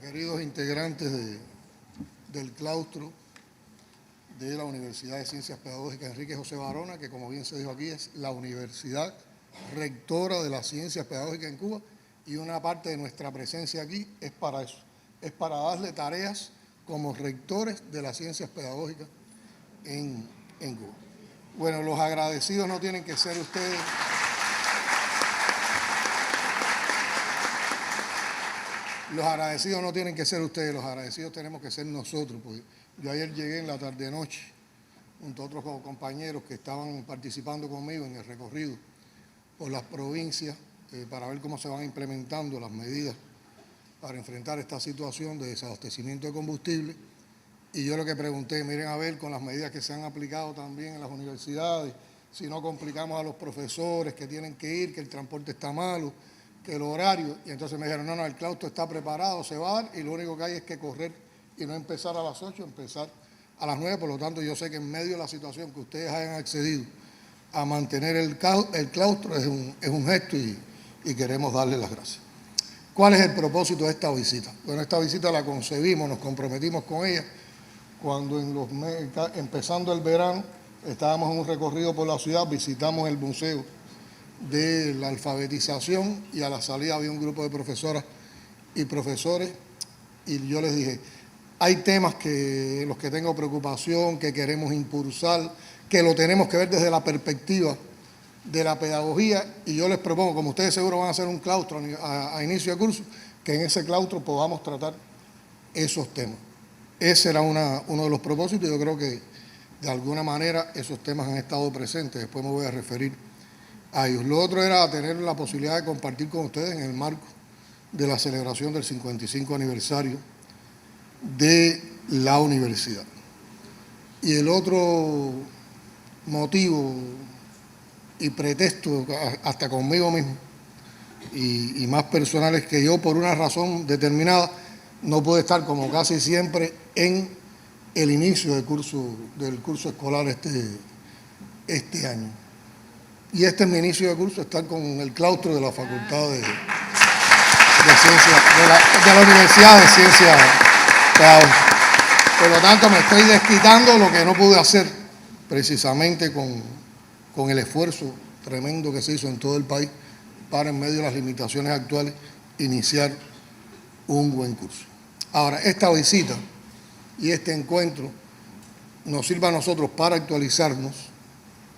queridos integrantes del claustro de la Universidad de Ciencias Pedagógicas Enrique José Barona, que como bien se dijo aquí es la universidad rectora de las ciencias pedagógicas en Cuba, y una parte de nuestra presencia aquí es para eso, es para darle tareas como rectores de las ciencias pedagógicas en Cuba. Bueno, los agradecidos no tienen que ser ustedes. Los agradecidos no tienen que ser ustedes, los agradecidos tenemos que ser nosotros, porque yo ayer llegué en la tarde-noche junto a otros compañeros que estaban participando conmigo en el recorrido por las provincias para ver cómo se van implementando las medidas para enfrentar esta situación de desabastecimiento de combustible. Y yo lo que pregunté, miren a ver con las medidas que se han aplicado también en las universidades, si no complicamos a los profesores que tienen que ir, que el transporte está malo, que el horario. Y entonces me dijeron, no, el claustro está preparado, se va a dar, y lo único que hay es que correr y no empezar a las 8, empezar a las 9. Por lo tanto, yo sé que en medio de la situación que ustedes hayan accedido a mantener el claustro es un gesto y queremos darles las gracias. ¿Cuál es el propósito de esta visita? Bueno, esta visita la concebimos, nos comprometimos con ella cuando empezando el verano estábamos en un recorrido por la ciudad, visitamos el museo de la alfabetización y a la salida había un grupo de profesoras y profesores y yo les dije, hay temas en los que tengo preocupación, que queremos impulsar, que lo tenemos que ver desde la perspectiva de la pedagogía, y yo les propongo, como ustedes seguro van a hacer un claustro a inicio de curso, que en ese claustro podamos tratar esos temas. Ese era uno de los propósitos y yo creo que de alguna manera esos temas han estado presentes, después me voy a referir a ellos. Lo otro era tener la posibilidad de compartir con ustedes en el marco de la celebración del 55 aniversario de la universidad. Y el otro motivo y pretexto, hasta conmigo mismo, y más personal, es que yo por una razón determinada no puedo estar como casi siempre en el inicio del curso escolar este año. Y este es mi inicio de curso, estar con el claustro de la Facultad de Ciencias, de la Universidad de Ciencias Pedagógicas. Por lo tanto, me estoy desquitando lo que no pude hacer precisamente con el esfuerzo tremendo que se hizo en todo el país para, en medio de las limitaciones actuales, iniciar un buen curso. Ahora, esta visita y este encuentro nos sirve a nosotros para actualizarnos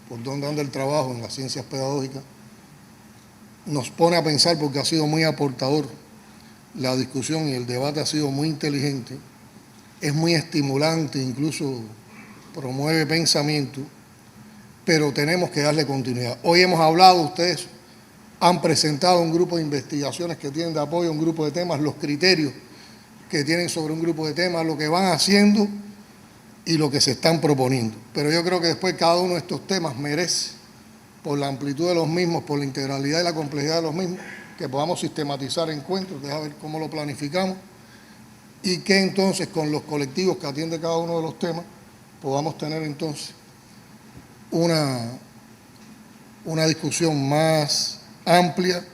por dónde anda el trabajo en las ciencias pedagógicas, nos pone a pensar porque ha sido muy aportador la discusión y el debate ha sido muy inteligente, es muy estimulante, incluso promueve pensamiento, pero tenemos que darle continuidad. Hoy hemos hablado, ustedes han presentado un grupo de investigaciones que tienen de apoyo a un grupo de temas, los criterios que tienen sobre un grupo de temas, lo que van haciendo y lo que se están proponiendo. Pero yo creo que después cada uno de estos temas merece, por la amplitud de los mismos, por la integralidad y la complejidad de los mismos, que podamos sistematizar encuentros, dejar ver cómo lo planificamos y que entonces con los colectivos que atiende cada uno de los temas podamos tener entonces una discusión más amplia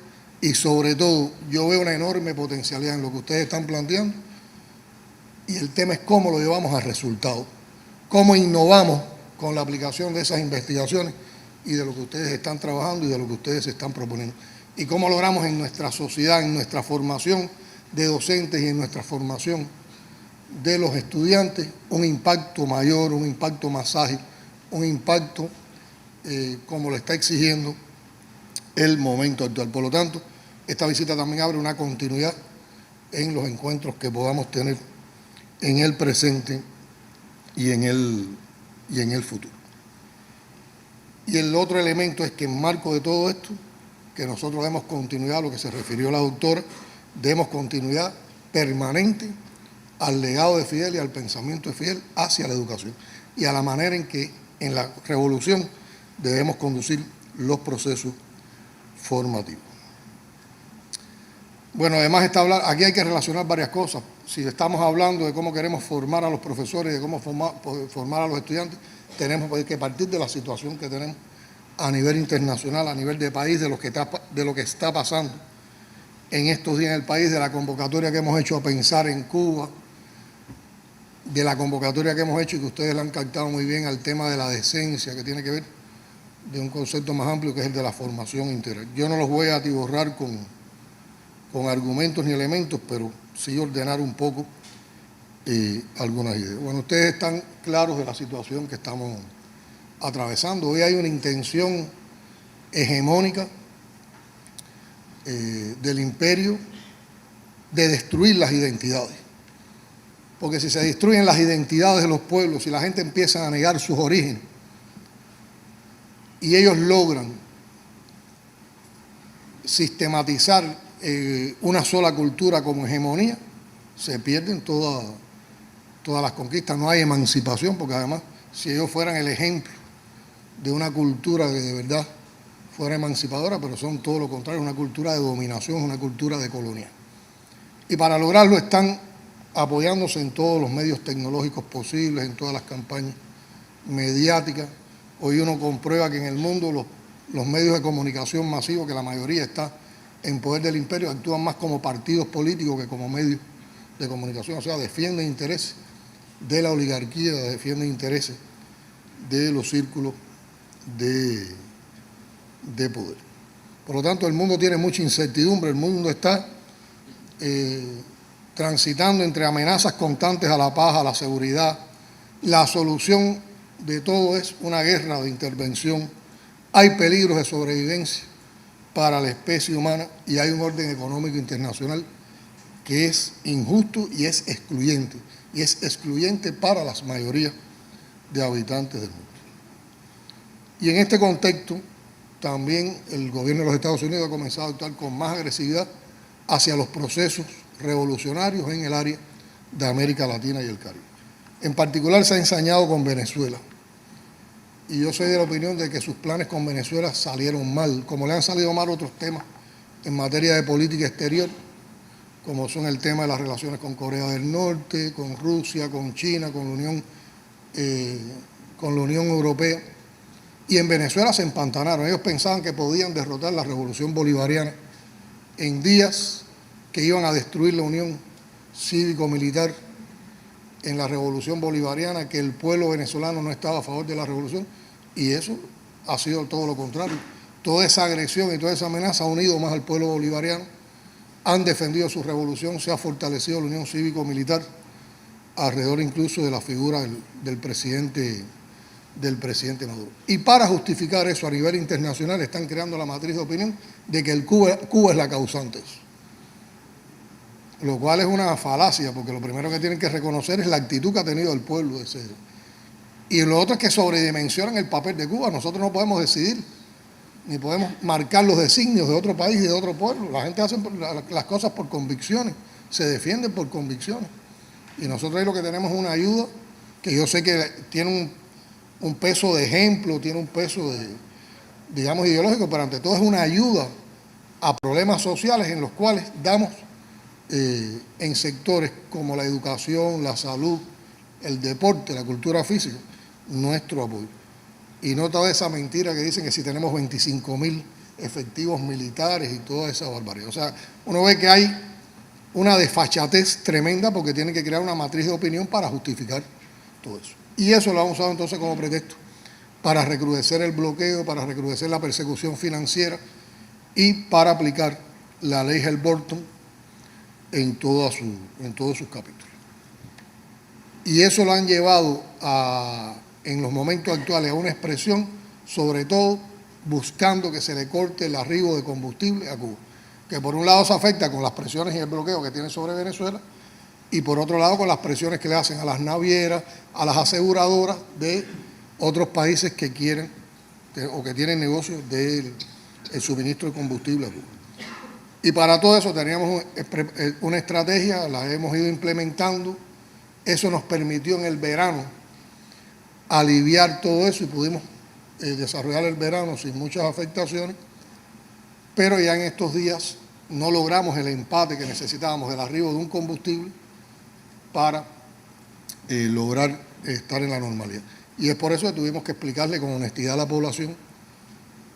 y sobre todo yo veo una enorme potencialidad en lo que ustedes están planteando y el tema es cómo lo llevamos a resultados, cómo innovamos con la aplicación de esas investigaciones y de lo que ustedes están trabajando y de lo que ustedes están proponiendo. Y cómo logramos en nuestra sociedad, en nuestra formación de docentes y en nuestra formación de los estudiantes, un impacto mayor, un impacto más ágil, un impacto como lo está exigiendo el momento actual. Por lo tanto, esta visita también abre una continuidad en los encuentros que podamos tener en el presente y en el futuro. Y el otro elemento es que en marco de todo esto, que nosotros demos continuidad a lo que se refirió la doctora, demos continuidad permanente al legado de Fidel y al pensamiento de Fidel hacia la educación y a la manera en que en la revolución debemos conducir los procesos formativos. Bueno, además aquí hay que relacionar varias cosas. Si estamos hablando de cómo queremos formar a los profesores, de cómo formar a los estudiantes, tenemos que partir de la situación que tenemos a nivel internacional, a nivel de país, de lo que está pasando en estos días en el país, de la convocatoria que hemos hecho a pensar en Cuba, de la convocatoria que hemos hecho y que ustedes la han captado muy bien al tema de la decencia, que tiene que ver de un concepto más amplio que es el de la formación integral. Yo no los voy a atiborrar con argumentos ni elementos, pero sí ordenar un poco algunas ideas. Bueno, ustedes están claros de la situación que estamos atravesando. Hoy hay una intención hegemónica del imperio de destruir las identidades. Porque si se destruyen las identidades de los pueblos, si la gente empieza a negar sus orígenes, y ellos logran sistematizar una sola cultura como hegemonía, se pierden todas las conquistas. No hay emancipación, porque además, si ellos fueran el ejemplo de una cultura que de verdad fuera emancipadora, pero son todo lo contrario, una cultura de dominación, una cultura de colonia. Y para lograrlo están apoyándose en todos los medios tecnológicos posibles, en todas las campañas mediáticas. Hoy uno comprueba que en el mundo los medios de comunicación masivos, que la mayoría está en poder del imperio, actúan más como partidos políticos que como medios de comunicación. O sea, defienden intereses de la oligarquía, defienden intereses de los círculos de poder. Por lo tanto, el mundo tiene mucha incertidumbre, el mundo está transitando entre amenazas constantes a la paz, a la seguridad. La solución de todo es una guerra de intervención. Hay peligros de sobrevivencia para la especie humana y hay un orden económico internacional que es injusto y es excluyente. Y es excluyente para las mayorías de habitantes del mundo. Y en este contexto, también el gobierno de los Estados Unidos ha comenzado a actuar con más agresividad hacia los procesos revolucionarios en el área de América Latina y el Caribe. En particular se ha ensañado con Venezuela. Y yo soy de la opinión de que sus planes con Venezuela salieron mal, como le han salido mal otros temas en materia de política exterior, como son el tema de las relaciones con Corea del Norte, con Rusia, con China, con la Unión Europea. Y en Venezuela se empantanaron. Ellos pensaban que podían derrotar la revolución bolivariana en días que iban a destruir la unión cívico-militar en la revolución bolivariana, que el pueblo venezolano no estaba a favor de la revolución, y eso ha sido todo lo contrario. Toda esa agresión y toda esa amenaza ha unido más al pueblo bolivariano, han defendido su revolución, se ha fortalecido la unión cívico-militar alrededor incluso de la figura del presidente Maduro. Y para justificar eso a nivel internacional están creando la matriz de opinión de que Cuba es la causante de eso. Lo cual es una falacia, porque lo primero que tienen que reconocer es la actitud que ha tenido el pueblo de ser. Y lo otro es que sobredimensionan el papel de Cuba. Nosotros no podemos decidir, ni podemos marcar los designios de otro país y de otro pueblo. La gente hace las cosas por convicciones, se defienden por convicciones. Y nosotros ahí lo que tenemos es una ayuda que yo sé que tiene un peso de ejemplo, tiene un peso digamos, ideológico, pero ante todo es una ayuda a problemas sociales en los cuales damos en sectores como la educación, la salud, el deporte, la cultura física, nuestro apoyo. Y no toda esa mentira que dicen que si tenemos 25.000 efectivos militares y toda esa barbaridad. O sea, uno ve que hay una desfachatez tremenda porque tienen que crear una matriz de opinión para justificar todo eso. Y eso lo han usado entonces como pretexto para recrudecer el bloqueo, para recrudecer la persecución financiera y para aplicar la ley Helms-Burton en todos sus capítulos. Y eso lo han llevado en los momentos actuales a una expresión, sobre todo buscando que se le corte el arribo de combustible a Cuba, que por un lado se afecta con las presiones y el bloqueo que tiene sobre Venezuela, y por otro lado con las presiones que le hacen a las navieras, a las aseguradoras de otros países que quieren o que tienen negocios del suministro de combustible a Cuba. Y para todo eso teníamos una estrategia, la hemos ido implementando. Eso nos permitió en el verano aliviar todo eso y pudimos desarrollar el verano sin muchas afectaciones, pero ya en estos días no logramos el empate que necesitábamos del arribo de un combustible para lograr estar en la normalidad. Y es por eso que tuvimos que explicarle con honestidad a la población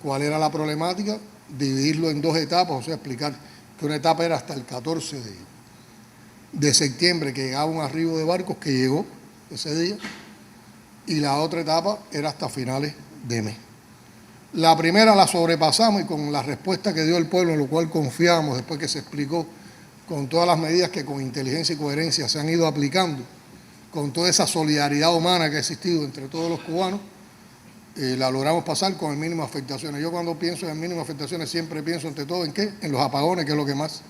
cuál era la problemática, dividirlo en dos etapas, o sea, explicar que una etapa era hasta el 14 de septiembre, que llegaba un arribo de barcos, que llegó ese día, y la otra etapa era hasta finales de mes. La primera la sobrepasamos y con la respuesta que dio el pueblo, en lo cual confiamos después que se explicó con todas las medidas que con inteligencia y coherencia se han ido aplicando, con toda esa solidaridad humana que ha existido entre todos los cubanos, la logramos pasar con el mínimo de afectaciones. Yo cuando pienso en el mínimo de afectaciones siempre pienso ante todo en ¿qué? En los apagones, que es lo que más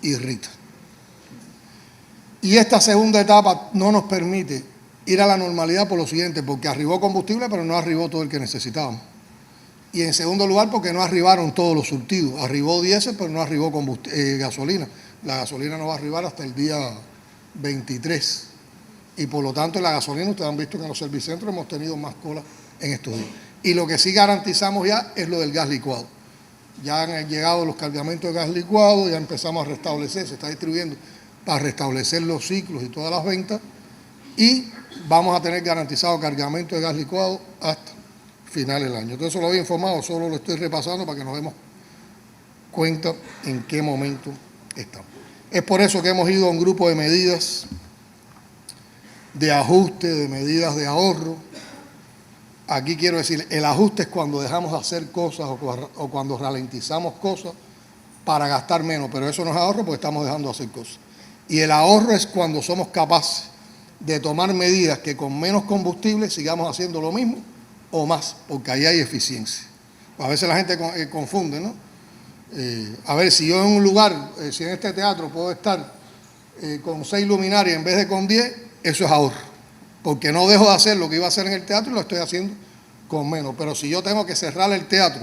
irrita. Y esta segunda etapa no nos permite ir a la normalidad por lo siguiente, porque arribó combustible, pero no arribó todo el que necesitábamos. Y en segundo lugar, porque no arribaron todos los surtidos. Arribó diésel, pero no arribó gasolina. La gasolina no va a arribar hasta el día 23. Y por lo tanto, en la gasolina, ustedes han visto que en los servicentros hemos tenido más cola en estos días. Y lo que sí garantizamos ya es lo del gas licuado. Ya han llegado los cargamentos de gas licuado, ya empezamos a restablecer, se está distribuyendo para restablecer los ciclos y todas las ventas. Y vamos a tener garantizado cargamento de gas licuado hasta final del año. Entonces, eso lo había informado, solo lo estoy repasando para que nos demos cuenta en qué momento estamos. Es por eso que hemos ido a un grupo de medidas de ajuste, de medidas de ahorro. Aquí quiero decir, el ajuste es cuando dejamos de hacer cosas o cuando ralentizamos cosas para gastar menos, pero eso no es ahorro porque estamos dejando de hacer cosas. Y el ahorro es cuando somos capaces de tomar medidas que con menos combustible sigamos haciendo lo mismo o más, porque ahí hay eficiencia. A veces la gente confunde, ¿no? A ver, si yo en un lugar, si en este teatro puedo estar con 6 luminarias en vez de con 10, eso es ahorro, porque no dejo de hacer lo que iba a hacer en el teatro y lo estoy haciendo con menos. Pero si yo tengo que cerrar el teatro,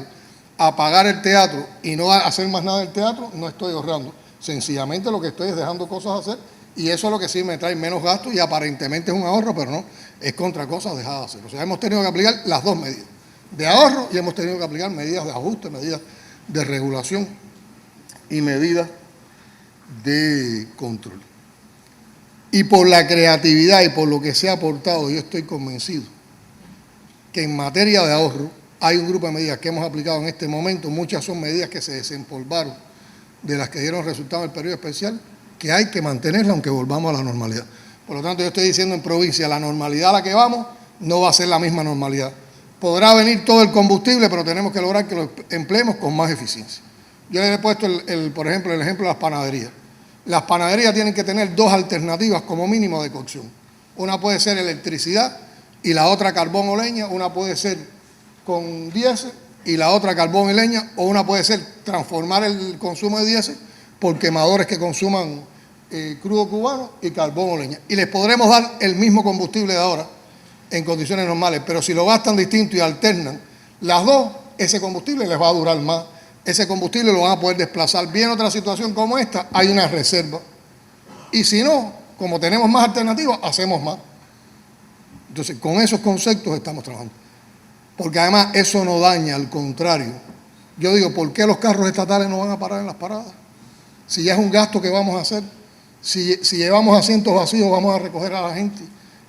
apagar el teatro y no hacer más nada del teatro, no estoy ahorrando. Sencillamente lo que estoy es dejando cosas hacer y eso es lo que sí me trae menos gastos y aparentemente es un ahorro, pero no, es contra cosas dejadas de hacer. O sea, hemos tenido que aplicar las dos medidas, de ahorro, y hemos tenido que aplicar medidas de ajuste, medidas de regulación y medidas de control. Y por la creatividad y por lo que se ha aportado, yo estoy convencido que en materia de ahorro hay un grupo de medidas que hemos aplicado en este momento, muchas son medidas que se desempolvaron de las que dieron resultado en el periodo especial, que hay que mantenerla aunque volvamos a la normalidad. Por lo tanto, yo estoy diciendo en provincia, la normalidad a la que vamos no va a ser la misma normalidad. Podrá venir todo el combustible, pero tenemos que lograr que lo empleemos con más eficiencia. Yo les he puesto, por ejemplo, el ejemplo de las panaderías. Las panaderías tienen que tener 2 alternativas como mínimo de cocción. Una puede ser electricidad y la otra carbón o leña. Una puede ser con diésel y la otra carbón y leña. O una puede ser transformar el consumo de diésel por quemadores que consuman crudo cubano y carbón o leña. Y les podremos dar el mismo combustible de ahora en condiciones normales, pero si lo gastan distinto y alternan las dos, ese combustible les va a durar más. Ese combustible lo van a poder desplazar. Bien, otra situación como esta, hay una reserva. Y si no, como tenemos más alternativas, hacemos más. Entonces, con esos conceptos estamos trabajando. Porque además eso no daña, al contrario. Yo digo, ¿por qué los carros estatales no van a parar en las paradas? Si ya es un gasto que vamos a hacer, si llevamos asientos vacíos, vamos a recoger a la gente.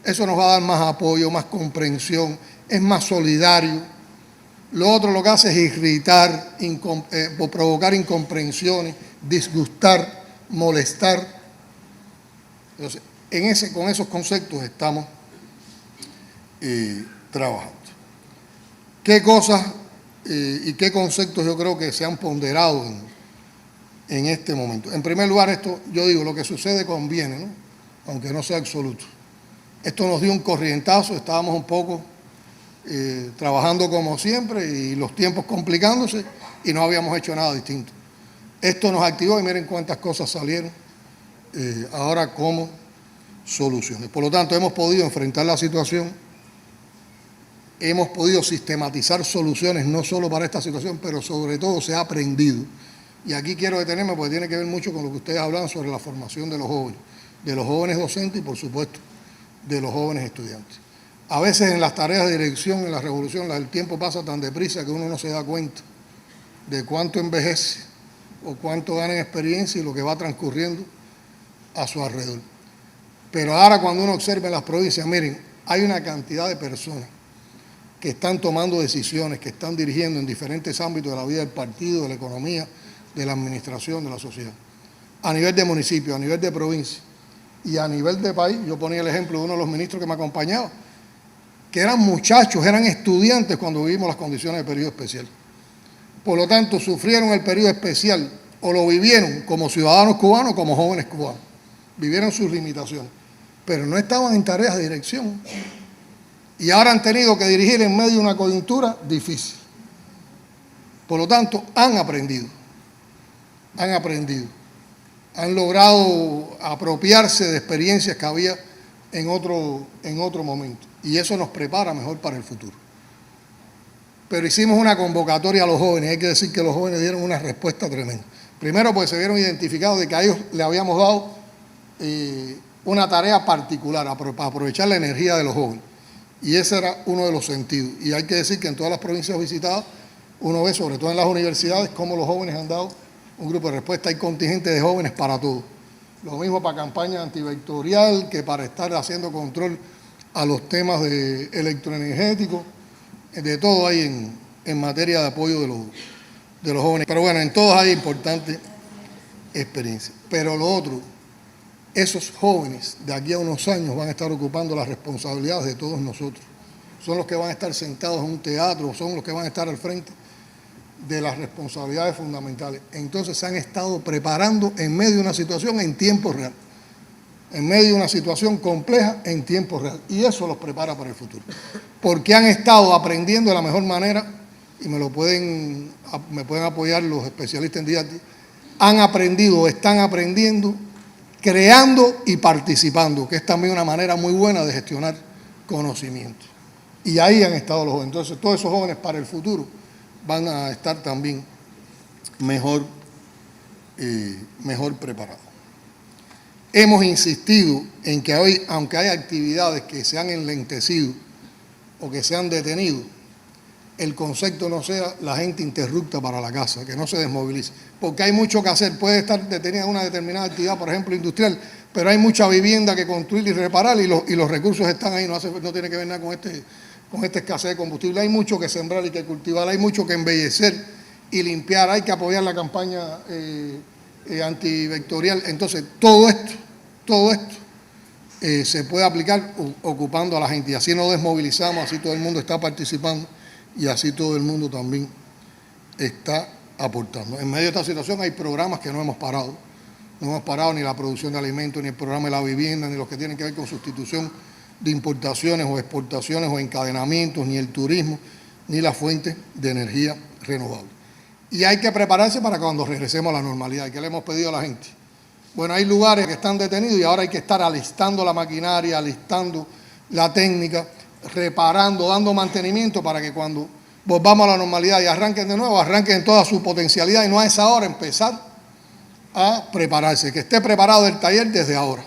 Eso nos va a dar más apoyo, más comprensión, es más solidario. Lo otro lo que hace es irritar, provocar incomprensiones, disgustar, molestar. Entonces, con esos conceptos estamos trabajando. ¿Qué cosas y qué conceptos yo creo que se han ponderado en este momento? En primer lugar, esto, yo digo, lo que sucede conviene, ¿no? Aunque no sea absoluto. Esto nos dio un corrientazo, estábamos un poco trabajando como siempre y los tiempos complicándose y no habíamos hecho nada distinto. Esto nos activó y miren cuántas cosas salieron ahora como soluciones. Por lo tanto, hemos podido enfrentar la situación, hemos podido sistematizar soluciones no solo para esta situación, pero sobre todo se ha aprendido. Y aquí quiero detenerme porque tiene que ver mucho con lo que ustedes hablan sobre la formación de los jóvenes docentes y por supuesto de los jóvenes estudiantes. A veces en las tareas de dirección, en la revolución, el tiempo pasa tan deprisa que uno no se da cuenta de cuánto envejece o cuánto gana en experiencia y lo que va transcurriendo a su alrededor. Pero ahora cuando uno observa en las provincias, miren, hay una cantidad de personas que están tomando decisiones, que están dirigiendo en diferentes ámbitos de la vida del partido, de la economía, de la administración, de la sociedad. A nivel de municipio, a nivel de provincia y a nivel de país. Yo ponía el ejemplo de uno de los ministros que me acompañaba, que eran muchachos, eran estudiantes cuando vivimos las condiciones de periodo especial. Por lo tanto, sufrieron el periodo especial o lo vivieron como ciudadanos cubanos, como jóvenes cubanos. Vivieron sus limitaciones, pero no estaban en tareas de dirección. Y ahora han tenido que dirigir en medio de una coyuntura difícil. Por lo tanto, han aprendido, han logrado apropiarse de experiencias que había en otro momento. Y eso nos prepara mejor para el futuro. Pero hicimos una convocatoria a los jóvenes. Hay que decir que los jóvenes dieron una respuesta tremenda. Primero, porque se vieron identificados de que a ellos le habíamos dado una tarea particular, para aprovechar la energía de los jóvenes. Y ese era uno de los sentidos. Y hay que decir que en todas las provincias visitadas, uno ve, sobre todo en las universidades, cómo los jóvenes han dado un grupo de respuesta. Hay contingentes de jóvenes para todo. Lo mismo para campaña antivectorial, que para estar haciendo control a los temas de electroenergéticos, de todo hay en materia de apoyo de los jóvenes. Pero bueno, en todos hay importantes experiencias. Pero lo otro, esos jóvenes de aquí a unos años van a estar ocupando las responsabilidades de todos nosotros. Son los que van a estar sentados en un teatro, son los que van a estar al frente de las responsabilidades fundamentales. Entonces se han estado preparando en medio de una situación en tiempo real, en medio de una situación compleja en tiempo real. Y eso los prepara para el futuro. Porque han estado aprendiendo de la mejor manera, y me pueden apoyar los especialistas en didáctica, han aprendido, están aprendiendo, creando y participando, que es también una manera muy buena de gestionar conocimiento. Y ahí han estado los jóvenes. Entonces, todos esos jóvenes para el futuro van a estar también mejor preparados. Hemos insistido en que hoy, aunque hay actividades que se han enlentecido o que se han detenido, el concepto no sea la gente interrupta para la casa, que no se desmovilice, porque hay mucho que hacer. Puede estar detenida una determinada actividad, por ejemplo, industrial, pero hay mucha vivienda que construir y reparar y los recursos están ahí, no tiene que ver nada con esta escasez de combustible. Hay mucho que sembrar y que cultivar, hay mucho que embellecer y limpiar, hay que apoyar la campaña antivectorial. Entonces, todo esto se puede aplicar ocupando a la gente, y así no desmovilizamos, así todo el mundo está participando y así todo el mundo también está aportando. En medio de esta situación hay programas que no hemos parado. No hemos parado ni la producción de alimentos, ni el programa de la vivienda, ni los que tienen que ver con sustitución de importaciones o exportaciones o encadenamientos, ni el turismo, ni las fuentes de energía renovable. Y hay que prepararse para cuando regresemos a la normalidad. ¿Y qué le hemos pedido a la gente? Bueno, hay lugares que están detenidos y ahora hay que estar alistando la maquinaria, alistando la técnica, reparando, dando mantenimiento para que cuando volvamos a la normalidad y arranquen de nuevo, arranquen en toda su potencialidad y no a esa hora empezar a prepararse, que esté preparado el taller desde ahora.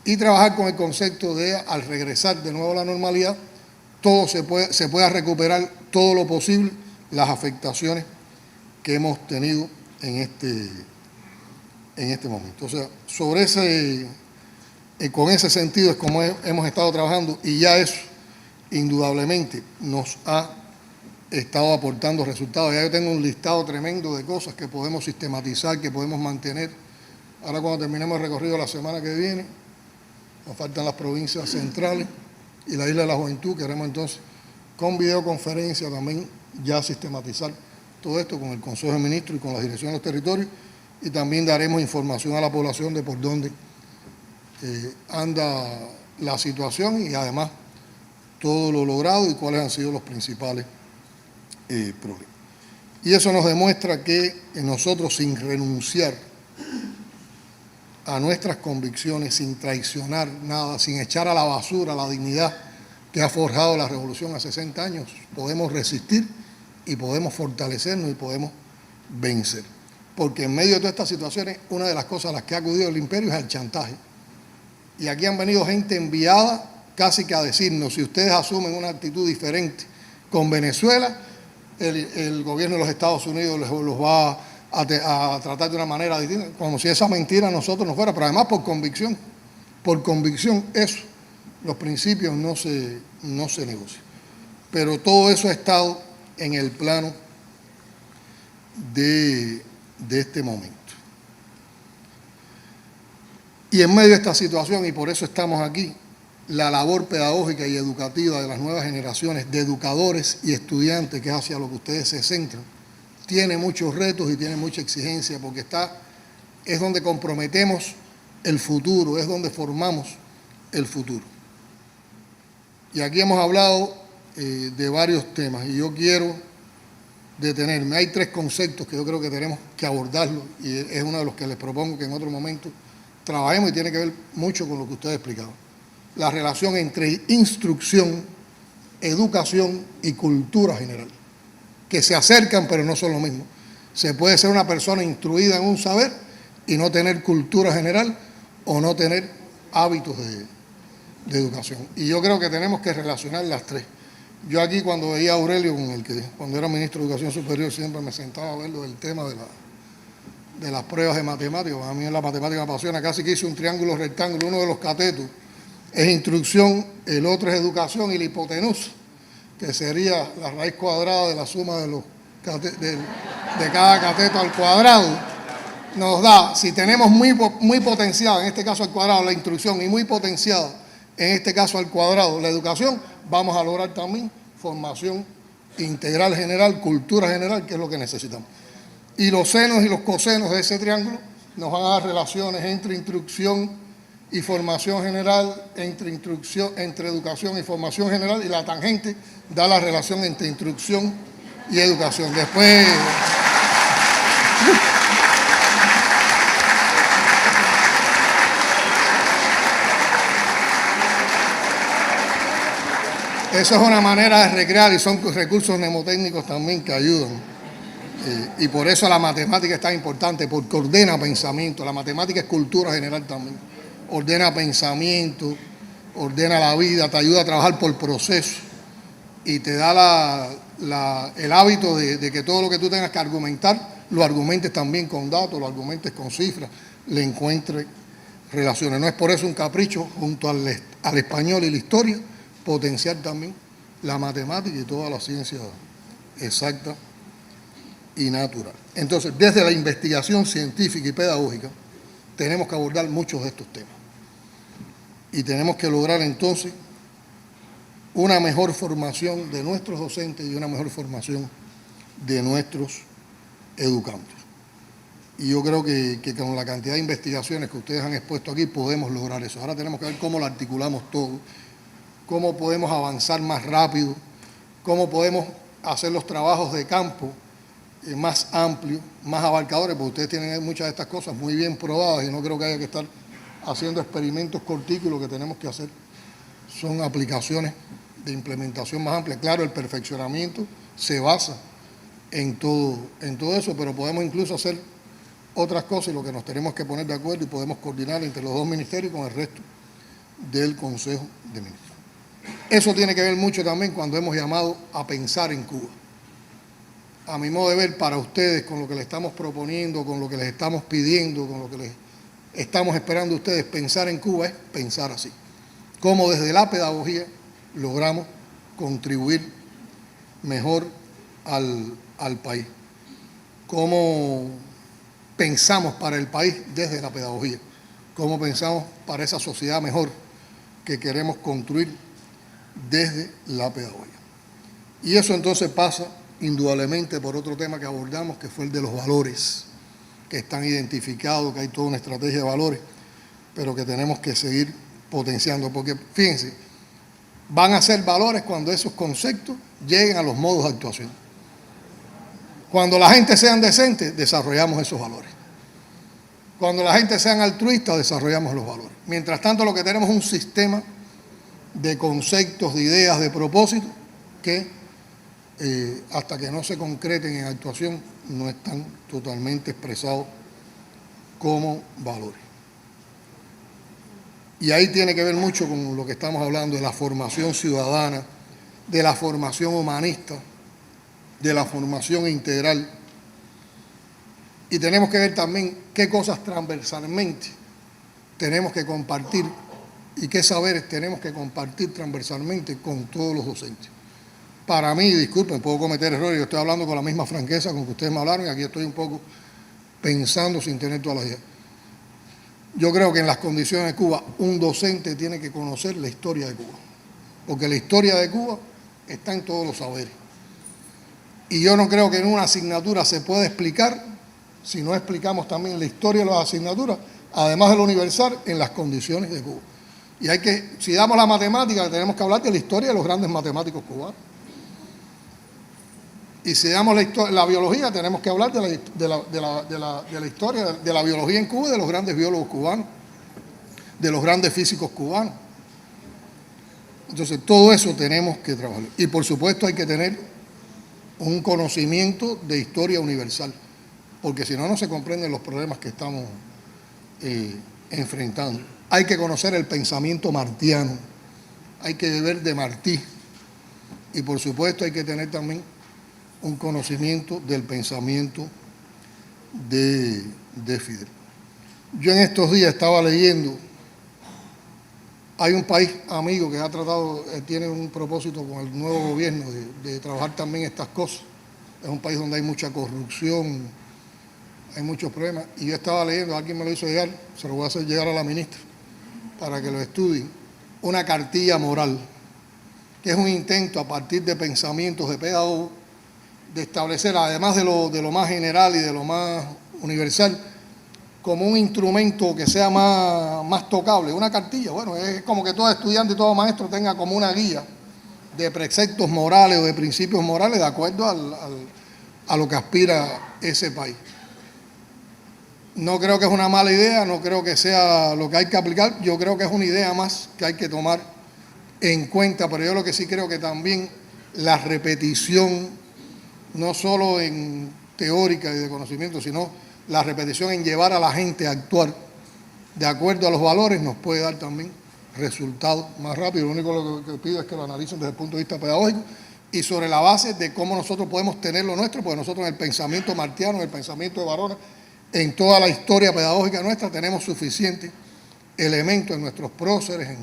Y trabajar con el concepto de, al regresar de nuevo a la normalidad, todo se pueda recuperar todo lo posible, las afectaciones que hemos tenido en este momento. O sea, con ese sentido es como hemos estado trabajando, y ya eso indudablemente nos ha estado aportando resultados. Ya yo tengo un listado tremendo de cosas que podemos sistematizar, que podemos mantener. Ahora, cuando terminemos el recorrido la semana que viene, nos faltan las provincias centrales y la Isla de la Juventud. Queremos entonces, con videoconferencia también, ya sistematizar todo esto con el Consejo de Ministros y con la Dirección de los Territorios, y también daremos información a la población de por dónde anda la situación y además todo lo logrado y cuáles han sido los principales problemas. Y eso nos demuestra que nosotros, sin renunciar a nuestras convicciones, sin traicionar nada, sin echar a la basura la dignidad que ha forjado la revolución hace 60 años, podemos resistir y podemos fortalecernos y podemos vencer. Porque en medio de todas estas situaciones, una de las cosas a las que ha acudido el imperio es al chantaje. Y aquí han venido gente enviada casi que a decirnos, si ustedes asumen una actitud diferente con Venezuela, el gobierno de los Estados Unidos los va a tratar de una manera distinta, como si esa mentira a nosotros no fuera, pero además por convicción, eso, los principios no se negocian. Pero todo eso ha estado en el plano de este momento. Y en medio de esta situación, y por eso estamos aquí, la labor pedagógica y educativa de las nuevas generaciones de educadores y estudiantes, que es hacia lo que ustedes se centran, tiene muchos retos y tiene mucha exigencia, porque es donde comprometemos el futuro, es donde formamos el futuro. Y aquí hemos hablado de varios temas, y yo quiero detenerme. Hay 3 conceptos que yo creo que tenemos que abordarlos, y es uno de los que les propongo que en otro momento trabajemos, y tiene que ver mucho con lo que ustedes explicaban. La relación entre instrucción, educación y cultura general, que se acercan pero no son lo mismo. Se puede ser una persona instruida en un saber y no tener cultura general o no tener hábitos de educación. Y yo creo que tenemos que relacionar las 3. Yo aquí cuando veía a Aurelio, con el que cuando era ministro de Educación Superior siempre me sentaba a verlo del tema de las pruebas de matemáticas. A mí en la matemática me apasiona, casi que hice un triángulo rectángulo, uno de los catetos es instrucción, el otro es educación, y la hipotenusa, que sería la raíz cuadrada de la suma de cada cateto al cuadrado, nos da, si tenemos muy potenciada, en este caso al cuadrado, la instrucción, y muy potenciada, en este caso al cuadrado, la educación, vamos a lograr también formación integral general, cultura general, que es lo que necesitamos. Y los senos y los cosenos de ese triángulo nos van a dar relaciones entre instrucción y formación general, entre educación y formación general, y la tangente da la relación entre instrucción y educación. Después... Eso es una manera de recrear, y son recursos mnemotécnicos también que ayudan. Y por eso la matemática es tan importante, porque ordena pensamiento. La matemática es cultura general también. Ordena pensamiento, ordena la vida, te ayuda a trabajar por proceso y te da el hábito de que todo lo que tú tengas que argumentar, lo argumentes también con datos, lo argumentes con cifras, le encuentres relaciones. No es por eso un capricho, junto al español y la historia, potenciar también la matemática y toda la ciencia exacta y natural. Entonces, desde la investigación científica y pedagógica, tenemos que abordar muchos de estos temas. Y tenemos que lograr entonces una mejor formación de nuestros docentes y una mejor formación de nuestros educandos. Y yo creo que con la cantidad de investigaciones que ustedes han expuesto aquí podemos lograr eso. Ahora tenemos que ver cómo lo articulamos todo, cómo podemos avanzar más rápido, cómo podemos hacer los trabajos de campo más amplios, más abarcadores, porque ustedes tienen muchas de estas cosas muy bien probadas y no creo que haya que estar haciendo experimentos corticos. Lo que tenemos que hacer son aplicaciones de implementación más amplia. Claro, el perfeccionamiento se basa en todo eso, pero podemos incluso hacer otras cosas, y lo que nos tenemos que poner de acuerdo y podemos coordinar entre los 2 ministerios y con el resto del Consejo de Ministros. Eso tiene que ver mucho también cuando hemos llamado a pensar en Cuba. A mi modo de ver, para ustedes, con lo que les estamos proponiendo, con lo que les estamos pidiendo, con lo que les estamos esperando a ustedes, pensar en Cuba es pensar así. Cómo desde la pedagogía logramos contribuir mejor al país. Cómo pensamos para el país desde la pedagogía. Cómo pensamos para esa sociedad mejor que queremos construir desde la pedagogía. Y eso entonces pasa indudablemente por otro tema que abordamos, que fue el de los valores, que están identificados, que hay toda una estrategia de valores, pero que tenemos que seguir potenciando, porque fíjense, van a ser valores cuando esos conceptos lleguen a los modos de actuación. Cuando la gente sea decente, desarrollamos esos valores. Cuando la gente sea altruista, desarrollamos los valores. Mientras tanto, lo que tenemos es un sistema de conceptos, de ideas, de propósitos, que hasta que no se concreten en actuación, no están totalmente expresados como valores. Y ahí tiene que ver mucho con lo que estamos hablando de la formación ciudadana, de la formación humanista, de la formación integral. Y tenemos que ver también qué cosas transversalmente tenemos que compartir y qué saberes tenemos que compartir transversalmente con todos los docentes. Para mí, disculpen, puedo cometer errores, yo estoy hablando con la misma franqueza con que ustedes me hablaron y aquí estoy un poco pensando sin tener todas las ideas. Yo creo que en las condiciones de Cuba, un docente tiene que conocer la historia de Cuba, porque la historia de Cuba está en todos los saberes. Y yo no creo que en una asignatura se pueda explicar, si no explicamos también la historia de las asignaturas, además de lo universal, en las condiciones de Cuba. Y hay que, si damos la matemática, tenemos que hablar de la historia de los grandes matemáticos cubanos. Y si damos la biología, tenemos que hablar de la historia de la biología en Cuba y de los grandes biólogos cubanos, de los grandes físicos cubanos. Entonces, todo eso tenemos que trabajar. Y, por supuesto, hay que tener un conocimiento de historia universal, porque si no, no se comprenden los problemas que estamos enfrentando. Hay que conocer el pensamiento martiano, hay que beber de Martí, y, por supuesto, hay que tener también un conocimiento del pensamiento de Fidel. Yo en estos días estaba leyendo, hay un país amigo que ha tratado, tiene un propósito con el nuevo gobierno de trabajar también estas cosas. Es un país donde hay mucha corrupción, hay muchos problemas, y yo estaba leyendo, alguien me lo hizo llegar, se lo voy a hacer llegar a la ministra para que lo estudien, una cartilla moral, que es un intento a partir de pensamientos de pedagogos de establecer, además de lo más general y de lo más universal, como un instrumento que sea más tocable, una cartilla. Bueno, es como que todo estudiante y todo maestro tenga como una guía de preceptos morales o de principios morales de acuerdo a lo que aspira ese país. No creo que es una mala idea, no creo que sea lo que hay que aplicar, yo creo que es una idea más que hay que tomar en cuenta, pero yo lo que sí creo que también la repetición, no solo en teórica y de conocimiento, sino la repetición en llevar a la gente a actuar de acuerdo a los valores, nos puede dar también resultados más rápido. Lo único que pido es que lo analicen desde el punto de vista pedagógico y sobre la base de cómo nosotros podemos tener lo nuestro, porque nosotros en el pensamiento martiano, en el pensamiento de Barona, en toda la historia pedagógica nuestra, tenemos suficientes elementos en nuestros próceres,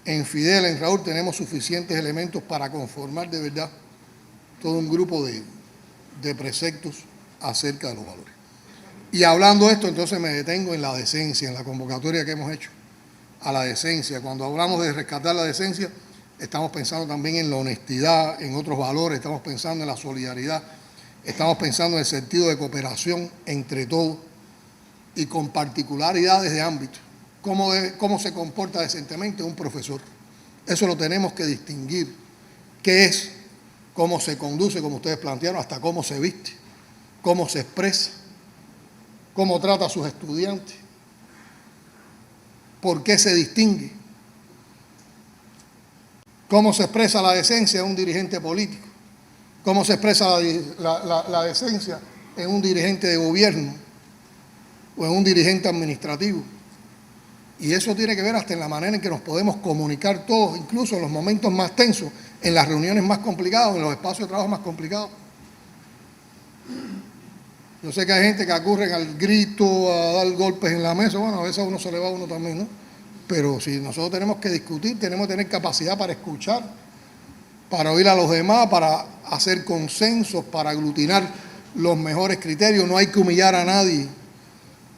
en Fidel, en Raúl, tenemos suficientes elementos para conformar de verdad todo un grupo de preceptos acerca de los valores. Y hablando de esto, entonces me detengo en la decencia, en la convocatoria que hemos hecho a la decencia. Cuando hablamos de rescatar la decencia, estamos pensando también en la honestidad, en otros valores, estamos pensando en la solidaridad, estamos pensando en el sentido de cooperación entre todos y con particularidades de ámbito. ¿Cómo se comporta decentemente un profesor? Eso lo tenemos que distinguir. ¿Qué es? Cómo se conduce, como ustedes plantearon, hasta cómo se viste, cómo se expresa, cómo trata a sus estudiantes, por qué se distingue, cómo se expresa la decencia en un dirigente político, cómo se expresa la decencia en un dirigente de gobierno o en un dirigente administrativo. Y eso tiene que ver hasta en la manera en que nos podemos comunicar todos, incluso en los momentos más tensos, en las reuniones más complicadas, en los espacios de trabajo más complicados. Yo sé que hay gente que acurren al grito, a dar golpes en la mesa, bueno, a veces a uno se le va a uno también, ¿no? Pero si nosotros tenemos que discutir, tenemos que tener capacidad para escuchar, para oír a los demás, para hacer consensos, para aglutinar los mejores criterios, no hay que humillar a nadie,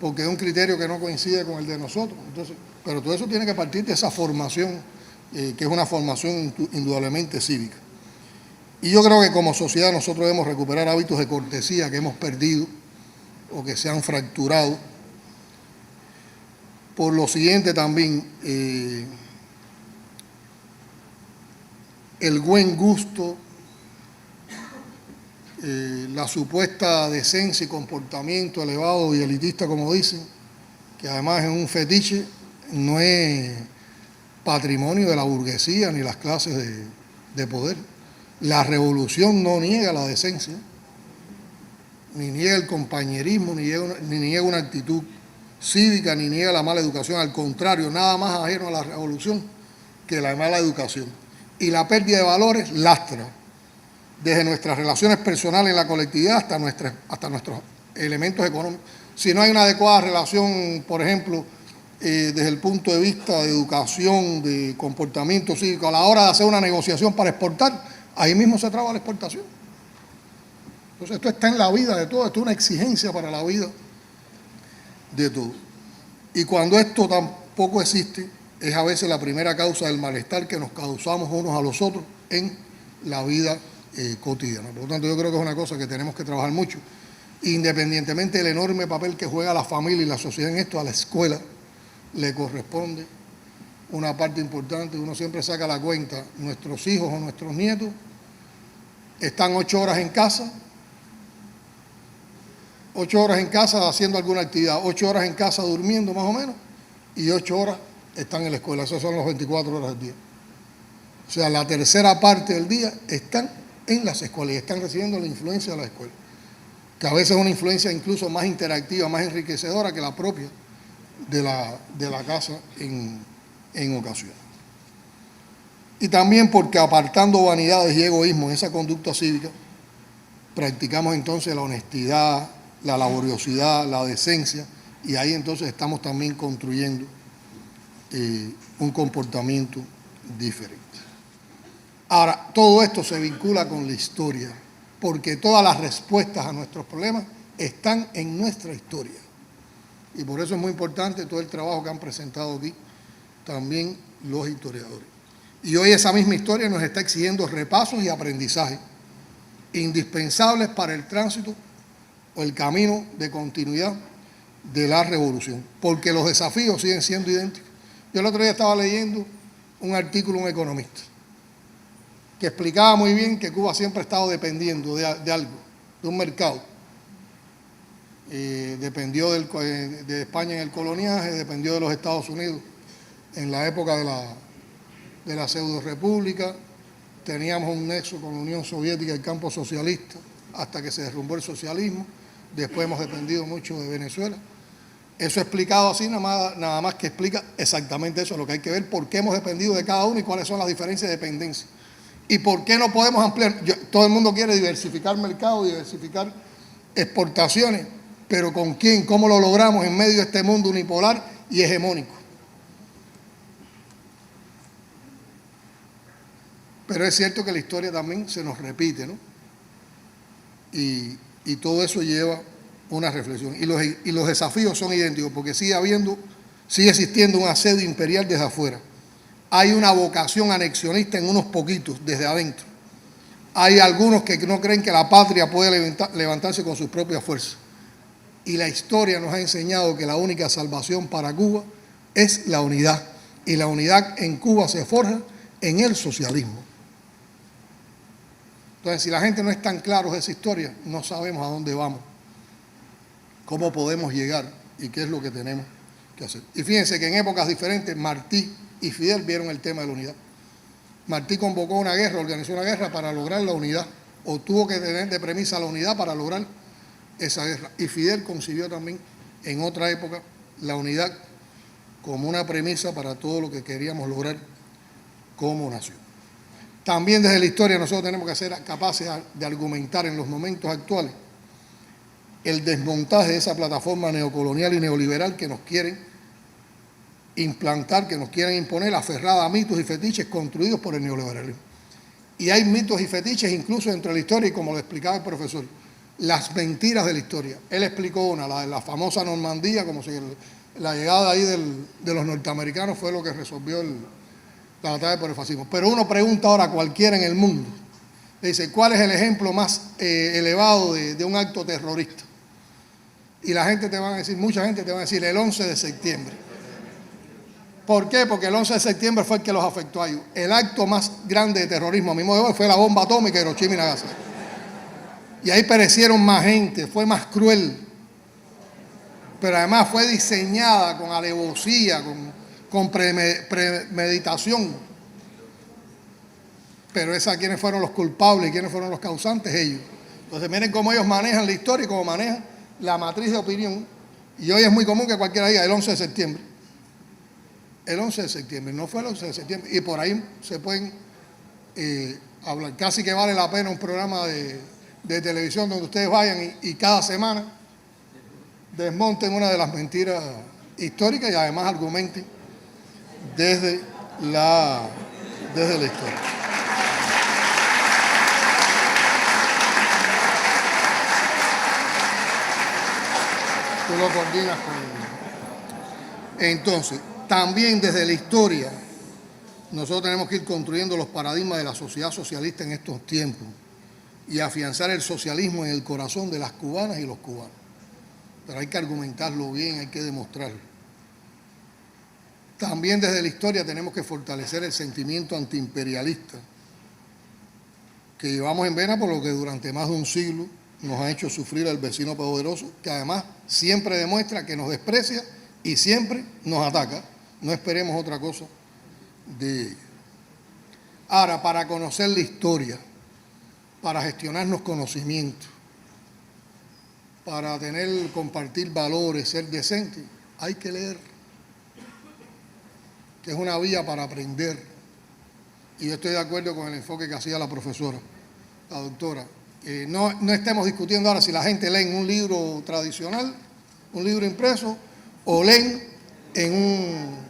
porque es un criterio que no coincide con el de nosotros. Entonces, pero todo eso tiene que partir de esa formación, que es una formación indudablemente cívica. Y yo creo que como sociedad nosotros debemos recuperar hábitos de cortesía que hemos perdido o que se han fracturado. Por lo siguiente también, el buen gusto, la supuesta decencia y comportamiento elevado y elitista, como dicen, que además es un fetiche, no es patrimonio de la burguesía ni las clases de poder. La revolución no niega la decencia, ni niega el compañerismo, ni niega una actitud cívica, ni niega la mala educación. Al contrario, nada más ajeno a la revolución que la mala educación. Y la pérdida de valores lastra, desde nuestras relaciones personales en la colectividad hasta nuestros elementos económicos. Si no hay una adecuada relación, por ejemplo, desde el punto de vista de educación, de comportamiento cívico, a la hora de hacer una negociación para exportar, ahí mismo se traba la exportación. Entonces esto está en la vida de todos, esto es una exigencia para la vida de todos. Y cuando esto tampoco existe, es a veces la primera causa del malestar que nos causamos unos a los otros en la vida cotidiana. Por lo tanto, yo creo que es una cosa que tenemos que trabajar mucho. Independientemente del enorme papel que juega la familia y la sociedad en esto, a la escuela le corresponde una parte importante. Uno siempre saca la cuenta, nuestros hijos o nuestros nietos están 8 horas en casa, 8 horas en casa haciendo alguna actividad, 8 horas en casa durmiendo más o menos, y 8 horas están en la escuela. Esas son las 24 horas del día. O sea, la tercera parte del día están en las escuelas y están recibiendo la influencia de la escuela, que a veces es una influencia incluso más interactiva, más enriquecedora que la propia de la casa en ocasiones. Y también porque apartando vanidades y egoísmo en esa conducta cívica, practicamos entonces la honestidad, la laboriosidad, la decencia, y ahí entonces estamos también construyendo un comportamiento diferente. Ahora, todo esto se vincula con la historia, porque todas las respuestas a nuestros problemas están en nuestra historia. Y por eso es muy importante todo el trabajo que han presentado aquí también los historiadores. Y hoy esa misma historia nos está exigiendo repasos y aprendizajes indispensables para el tránsito o el camino de continuidad de la revolución, porque los desafíos siguen siendo idénticos. Yo el otro día estaba leyendo un artículo de un economista que explicaba muy bien que Cuba siempre ha estado dependiendo de algo, de un mercado. Dependió de España en el coloniaje, dependió de los Estados Unidos en la época de la pseudo-república, teníamos un nexo con la Unión Soviética y el campo socialista hasta que se derrumbó el socialismo, después hemos dependido mucho de Venezuela. Eso explicado así nada más que explica exactamente eso, lo que hay que ver, por qué hemos dependido de cada uno y cuáles son las diferencias de dependencia. Y por qué no podemos ampliar. Todo el mundo quiere diversificar mercados, diversificar exportaciones, pero ¿con quién? ¿Cómo lo logramos en medio de este mundo unipolar y hegemónico? Pero es cierto que la historia también se nos repite, ¿no? Y todo eso lleva una reflexión. Y los desafíos son idénticos, porque sigue existiendo un asedio imperial desde afuera. Hay una vocación anexionista en unos poquitos desde adentro. Hay algunos que no creen que la patria puede levantarse con sus propias fuerzas. Y la historia nos ha enseñado que la única salvación para Cuba es la unidad. Y la unidad en Cuba se forja en el socialismo. Entonces, si la gente no es tan claro de esa historia, no sabemos a dónde vamos, cómo podemos llegar y qué es lo que tenemos que hacer. Y fíjense que en épocas diferentes, Martí y Fidel vieron el tema de la unidad. Martí convocó una guerra, organizó una guerra para lograr la unidad, o tuvo que tener de premisa la unidad para lograr esa guerra. Y Fidel concibió también en otra época la unidad como una premisa para todo lo que queríamos lograr como nación. También desde la historia nosotros tenemos que ser capaces de argumentar en los momentos actuales el desmontaje de esa plataforma neocolonial y neoliberal que nos quieren implantar, que nos quieren imponer, aferrada a mitos y fetiches construidos por el neoliberalismo. Y hay mitos y fetiches incluso dentro de la historia, y como lo explicaba el profesor, las mentiras de la historia. Él explicó una, la de la famosa Normandía, como si la llegada ahí de los norteamericanos fue lo que resolvió la batalla por el fascismo. Pero uno pregunta ahora a cualquiera en el mundo, le dice, ¿cuál es el ejemplo más elevado de un acto terrorista? Y la gente te va a decir, mucha gente te va a decir, el 11 de septiembre. ¿Por qué? Porque el 11 de septiembre fue el que los afectó a ellos. El acto más grande de terrorismo, a mi modo de ver, fue la bomba atómica de Hiroshima y Nagasaki. Y ahí perecieron más gente, fue más cruel. Pero además fue diseñada con alevosía, con premeditación. Pero ¿quiénes fueron los culpables y quiénes fueron los causantes? Ellos. Entonces miren cómo ellos manejan la historia y cómo manejan la matriz de opinión. Y hoy es muy común que cualquiera diga el 11 de septiembre. El 11 de septiembre, no fue el 11 de septiembre. Y por ahí se pueden hablar. Casi que vale la pena un programa de televisión donde ustedes vayan y cada semana desmonten una de las mentiras históricas y además argumenten desde la historia. lo coordinas con... Entonces, también desde la historia, nosotros tenemos que ir construyendo los paradigmas de la sociedad socialista en estos tiempos y afianzar el socialismo en el corazón de las cubanas y los cubanos. Pero hay que argumentarlo bien, hay que demostrarlo. También desde la historia tenemos que fortalecer el sentimiento antiimperialista que llevamos en vena por lo que durante más de un siglo nos ha hecho sufrir el vecino poderoso, que además siempre demuestra que nos desprecia y siempre nos ataca. No esperemos otra cosa de ella. Ahora, para conocer la historia, para gestionarnos conocimientos, para compartir valores, ser decentes, hay que leer, que es una vía para aprender. Y yo estoy de acuerdo con el enfoque que hacía la profesora, la doctora. No estemos discutiendo ahora si la gente lee en un libro tradicional, un libro impreso, o leen en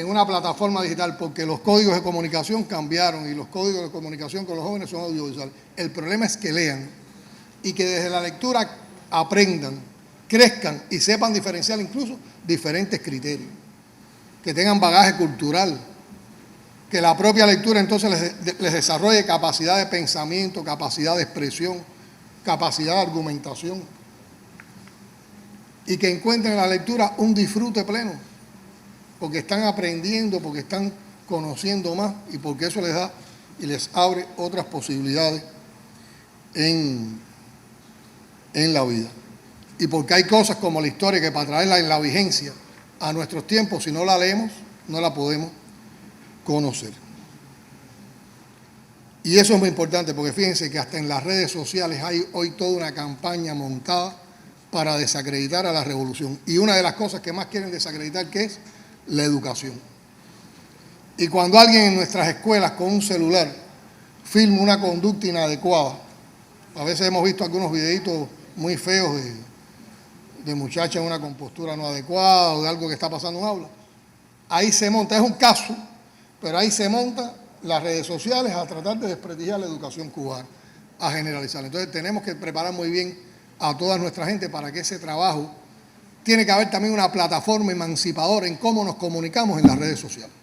una plataforma digital, porque los códigos de comunicación cambiaron y los códigos de comunicación con los jóvenes son audiovisuales. El problema es que lean y que desde la lectura aprendan, crezcan y sepan diferenciar incluso diferentes criterios, que tengan bagaje cultural, que la propia lectura entonces les desarrolle capacidad de pensamiento, capacidad de expresión, capacidad de argumentación, y que encuentren en la lectura un disfrute pleno, porque están aprendiendo, porque están conociendo más y porque eso les da y les abre otras posibilidades en la vida. Y porque hay cosas como la historia que para traerla en la vigencia a nuestros tiempos, si no la leemos, no la podemos conocer. Y eso es muy importante, porque fíjense que hasta en las redes sociales hay hoy toda una campaña montada para desacreditar a la revolución. Y una de las cosas que más quieren desacreditar, ¿qué es? La educación. Y cuando alguien en nuestras escuelas con un celular filma una conducta inadecuada, a veces hemos visto algunos videitos muy feos de muchachas en una compostura no adecuada o de algo que está pasando en aula, ahí se monta, es un caso, pero ahí se monta las redes sociales a tratar de desprestigiar la educación cubana, a generalizarla. Entonces tenemos que preparar muy bien a toda nuestra gente para que ese trabajo... Tiene que haber también una plataforma emancipadora en cómo nos comunicamos en las redes sociales.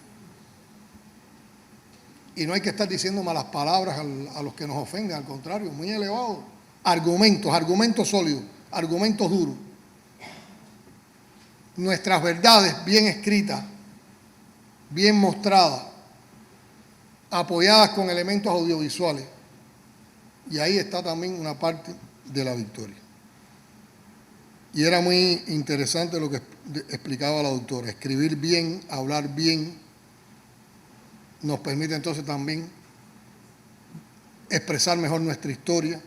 Y no hay que estar diciendo malas palabras a los que nos ofenden, al contrario, muy elevado. Argumentos sólidos, argumentos duros. Nuestras verdades bien escritas, bien mostradas, apoyadas con elementos audiovisuales. Y ahí está también una parte de la victoria. Y era muy interesante lo que explicaba la doctora. Escribir bien, hablar bien, nos permite entonces también expresar mejor nuestra historia,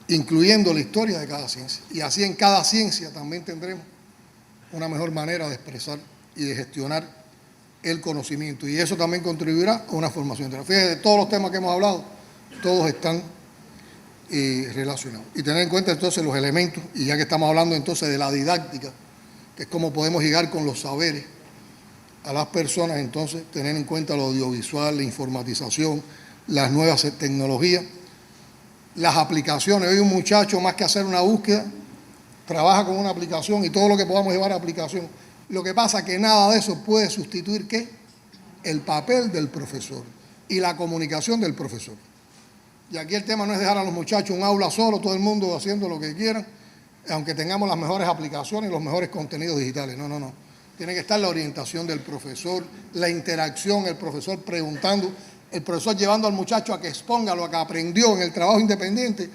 incluyendo la historia de cada ciencia. Y así en cada ciencia también tendremos una mejor manera de expresar y de gestionar el conocimiento. Y eso también contribuirá a una formación integral. Fíjense, de todos los temas que hemos hablado, todos están relacionados. Y tener en cuenta entonces los elementos, y ya que estamos hablando entonces de la didáctica, que es cómo podemos llegar con los saberes a las personas, entonces tener en cuenta lo audiovisual, la informatización, las nuevas tecnologías, las aplicaciones. Hoy un muchacho, más que hacer una búsqueda, trabaja con una aplicación y todo lo que podamos llevar a aplicación. Lo que pasa es que nada de eso puede sustituir, ¿qué? El papel del profesor y la comunicación del profesor. Y aquí el tema no es dejar a los muchachos un aula solo, todo el mundo haciendo lo que quieran, aunque tengamos las mejores aplicaciones y los mejores contenidos digitales. No. Tiene que estar la orientación del profesor, la interacción, el profesor preguntando, el profesor llevando al muchacho a que exponga lo que aprendió en el trabajo independiente,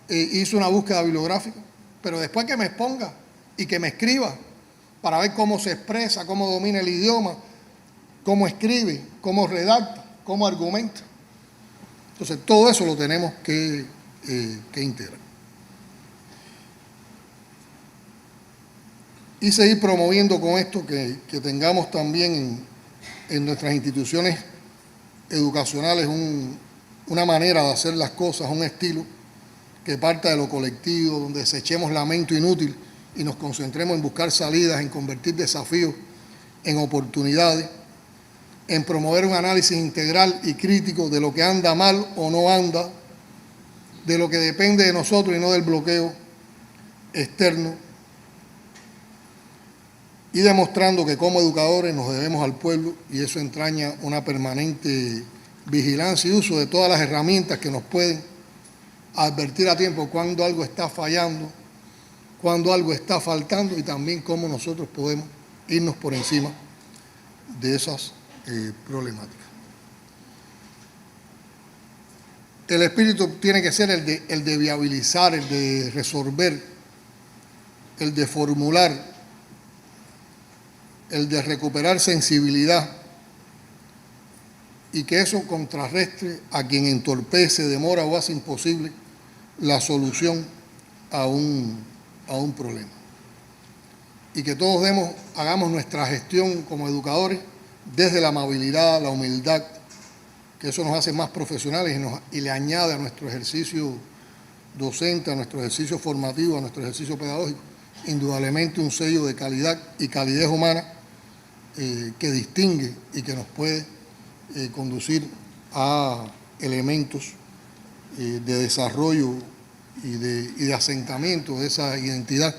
hizo una búsqueda bibliográfica, pero después que me exponga y que me escriba para ver cómo se expresa, cómo domina el idioma, cómo escribe, cómo redacta, cómo argumenta. Entonces, todo eso lo tenemos que integrar. Y seguir promoviendo con esto que tengamos también en nuestras instituciones educacionales una manera de hacer las cosas, un estilo que parta de lo colectivo, donde desechemos lamento inútil y nos concentremos en buscar salidas, en convertir desafíos en oportunidades, en promover un análisis integral y crítico de lo que anda mal o no anda, de lo que depende de nosotros y no del bloqueo externo y demostrando que como educadores nos debemos al pueblo, y eso entraña una permanente vigilancia y uso de todas las herramientas que nos pueden advertir a tiempo cuando algo está fallando, cuando algo está faltando, y también cómo nosotros podemos irnos por encima de esas problemáticas. El espíritu tiene que ser el de viabilizar, el de resolver, el de formular, el de recuperar sensibilidad, y que eso contrarreste a quien entorpece, demora o hace imposible la solución a un problema. Y que todos hagamos nuestra gestión como educadores desde la amabilidad, la humildad, que eso nos hace más profesionales y le añade a nuestro ejercicio docente, a nuestro ejercicio formativo, a nuestro ejercicio pedagógico, indudablemente un sello de calidad y calidez humana que distingue y que nos puede conducir a elementos de desarrollo y de asentamiento de esa identidad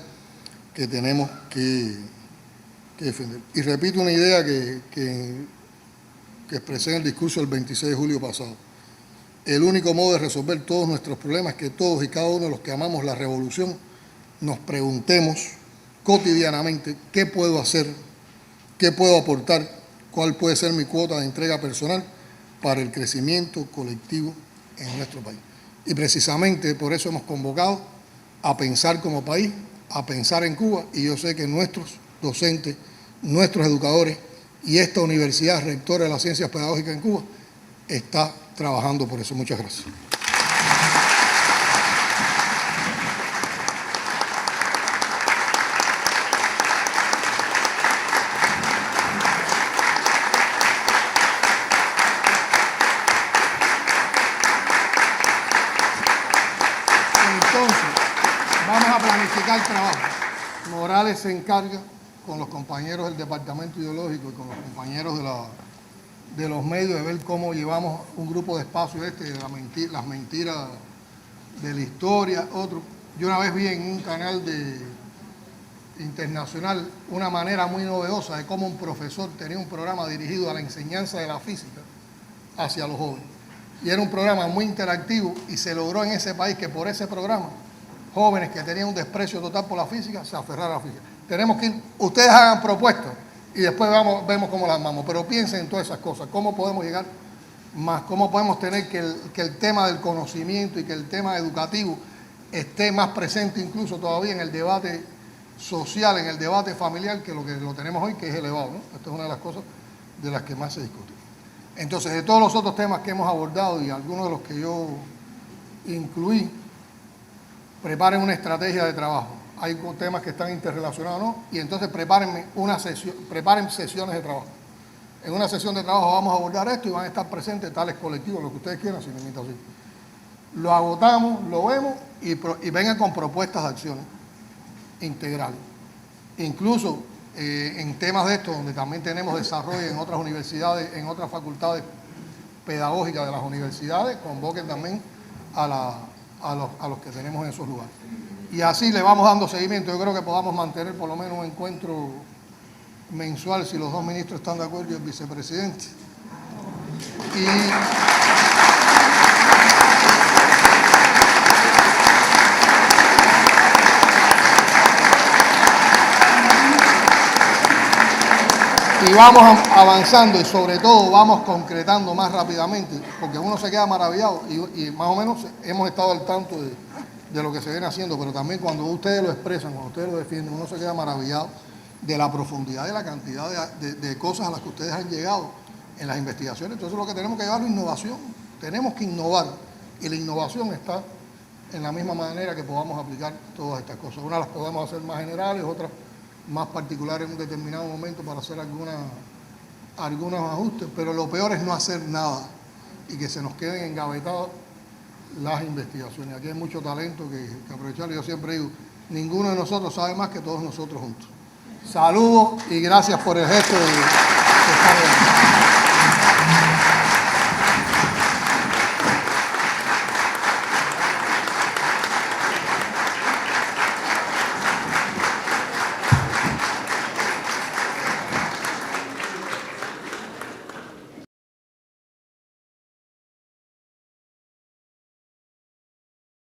que tenemos que defender. Y repito una idea que expresé en el discurso del 26 de julio pasado. El único modo de resolver todos nuestros problemas es que todos y cada uno de los que amamos la revolución nos preguntemos cotidianamente qué puedo hacer, qué puedo aportar, cuál puede ser mi cuota de entrega personal para el crecimiento colectivo en nuestro país. Y precisamente por eso hemos convocado a pensar como país, a pensar en Cuba, y yo sé que nuestros docentes, nuestros educadores y esta universidad rectora de las ciencias pedagógicas en Cuba está trabajando por eso. Muchas gracias. Entonces, vamos a planificar trabajo. Morales se encarga con los compañeros del departamento ideológico y con los compañeros de los medios de ver cómo llevamos un grupo de espacio de las mentiras de la historia, otro. Yo una vez vi en un canal internacional una manera muy novedosa de cómo un profesor tenía un programa dirigido a la enseñanza de la física hacia los jóvenes. Y era un programa muy interactivo y se logró en ese país que por ese programa jóvenes que tenían un desprecio total por la física se aferraran a la física. Tenemos que ir, ustedes hagan propuestas y después vemos cómo las armamos, pero piensen en todas esas cosas, cómo podemos llegar más, cómo podemos tener que el tema del conocimiento y que el tema educativo esté más presente incluso todavía en el debate social, en el debate familiar, que lo tenemos hoy, que es elevado, ¿no? Esta es una de las cosas de las que más se discute. Entonces, de todos los otros temas que hemos abordado y algunos de los que yo incluí, preparen una estrategia de trabajo. Hay temas que están interrelacionados, ¿no? Y entonces preparen sesiones de trabajo. En una sesión de trabajo vamos a abordar esto y van a estar presentes tales colectivos, lo que ustedes quieran, sin limitación. Lo agotamos, lo vemos y vengan con propuestas de acciones integrales. Incluso en temas de estos, donde también tenemos desarrollo en otras universidades, en otras facultades pedagógicas de las universidades, convoquen también a los que tenemos en esos lugares. Y así le vamos dando seguimiento. Yo creo que podamos mantener por lo menos un encuentro mensual, si los dos ministros están de acuerdo y el vicepresidente. Y vamos avanzando y sobre todo vamos concretando más rápidamente, porque uno se queda maravillado y más o menos hemos estado al tanto de lo que se viene haciendo, pero también cuando ustedes lo expresan, cuando ustedes lo defienden, uno se queda maravillado de la profundidad, de la cantidad de cosas a las que ustedes han llegado en las investigaciones. Entonces lo que tenemos que llevar es innovación, tenemos que innovar, y la innovación está en la misma manera que podamos aplicar todas estas cosas. Unas las podemos hacer más generales, otras más particulares en un determinado momento para hacer algunos ajustes, pero lo peor es no hacer nada y que se nos queden engavetadas las investigaciones. Aquí hay mucho talento que aprovechar. Yo siempre digo, ninguno de nosotros sabe más que todos nosotros juntos. Saludos y gracias por el gesto de estar aquí.